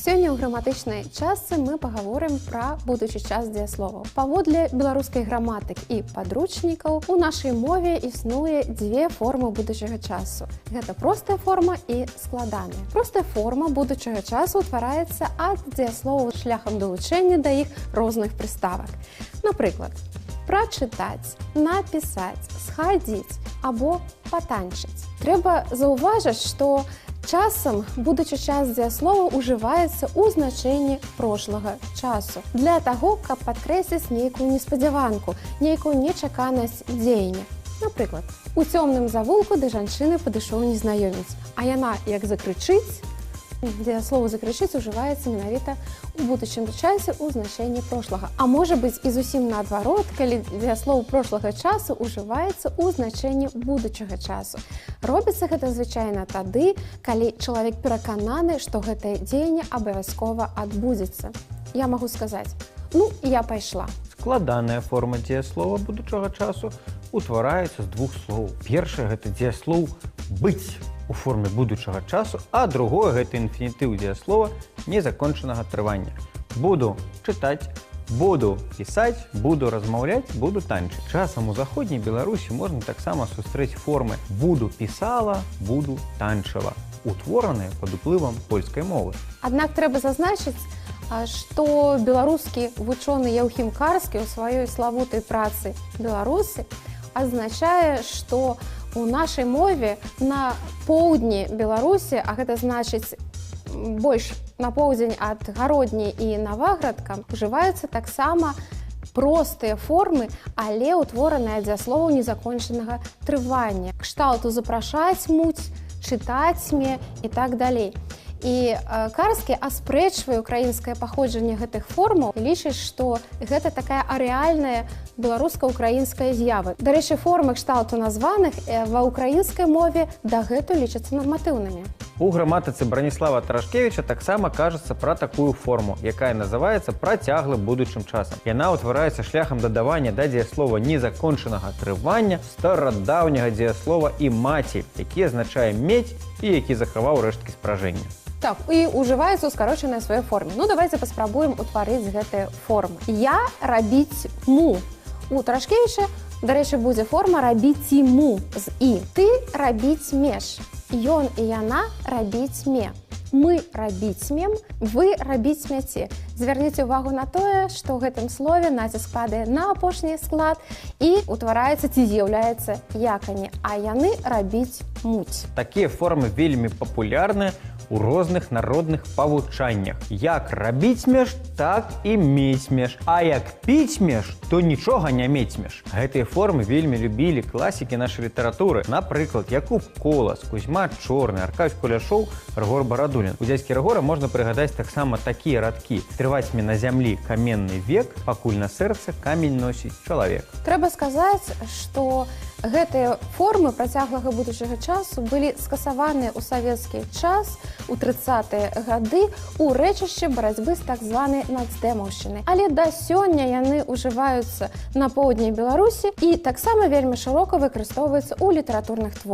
Сёння ў граматычнай частцы мы пагаворым пра будучы час дзеясловаў. Паводле беларускай граматык і падручнікаў у нашай мове існуе дзве формы будучага часу. Гэта простая форма і складаная. Простая форма будучага часу ўтвараецца ад дзеясловаў шляхам далучэння да іх розных прыставак. Напрыклад, прачытаць, напісаць, схадзіць або патанчыць. Трэба заўважыць, што часам будучы час дзеяслова ўжываецца ў значэнні прошлага часу для таго, каб падкрэсліць нейкую неспадзяванку, нейкую нечаканасць дзеяння. Напрыклад, у цёмным завулку да жанчыны падышоў незнаёмец, а яна, як закрычыць, дзеяслова закрычыць ужываецца менавіта у будучым часе ў значэнні прошлага. А можа быць і зусім наадварот, калі дзеяслоў прошлага часу ўжываецца ў значэнні будучага часу. Робіцца гэта звычайна тады, калі чалавек перакананы, што гэтае дзеянне абавязкова адбудзецца. Я магу сказаць: "Ну, я пайшла". Складаная форма дзеяслова будучага часу утвараецца з двух слоў. Першае гэта дзеяслоў быць у форме будучага часу, а другое гэта інфінітыў дзеяслова незакончанага трывання. Буду чытаць, буду пісаць, буду размаўляць, буду танчыць. Часам у заходняй Беларусі можна таксама сустрэць формы буду пісала, буду танчыла, утвораныя пад уплывам польскай мовы. Аднак трэба зазначыць, што беларускі вучоны Яўхім Карскі ў сваёй славутай працы «Беларусы» азначае, што у нашай мове на поўдні Беларусі, а гэта значыць больш на поўдзень ад Гародні і Наваградка, ужываюцца таксама простыя формы, але ўтвораныя ад дзеясловаў незакончанага трывання. Кшталту запрашаць муць, чытаць ме і так далей. І Карскі аспрэчвае украінскае паходжанне гэтых формаў і лічыць, што гэта такая арэальная беларуска-украінская з'ява. Дарэчы, формы кшталту названых ва ўкраінскай мове дагэтуль лічацца нарматыўнымі. У граматыцы Браніслава Тарашкевіча таксама кажацца пра такую форму, якая называецца працяглым будучым часам. Яна ўтвараецца шляхам дадавання да дзеяслова незакончанага трывання старадаўняга дзеяслова і маці, які азначае мець і які захаваў рэшткі спражэння. Так, і ўжываецца ў скарочанай сваёй форме. Ну, давайце паспрабуем утварыць гэтыя формы. Я рабіць му. У Тарашкевіча, дарэчы, будзе форма рабіціму з і. Ты рабіць меш. Ён і яна рабіць ме. Мы рабіць мем, вы рабіць мяце. Звярніце ўвагу на тое, што ў гэтым слове націск падае на апошні склад і ўтвараецца ці з'яўляецца якані, а яны рабіць муць. Такія формы вельмі папулярныя у розных народных павучаннях. Як рабіць меж, так і мець меж. А як піць меж, то нічога не мець меж. Гэтыя формы вельмі любілі класікі нашай літаратуры. Напрыклад, Якуб Колас, Кузьма Чорны, Аркадзь Куляшоў, Рыгор Барадулін. У дзядзькі Рыгора можна прыгадаць таксама такія радкі: трываць мне на зямлі каменны век, пакуль на сэрцы камень носіць чалавек. Трэба сказаць, што гэтыя формы працяглага будучага часу былі скасаваныя ў савецкі час у 30-е гады ў рэчышчы барацьбы з так званай нацдэмаўшчынай. Але да сёння яны ўжываюцца на поўдні Беларусі і таксама вельмі шырока выкарыстоўваюцца ў літаратурных творах.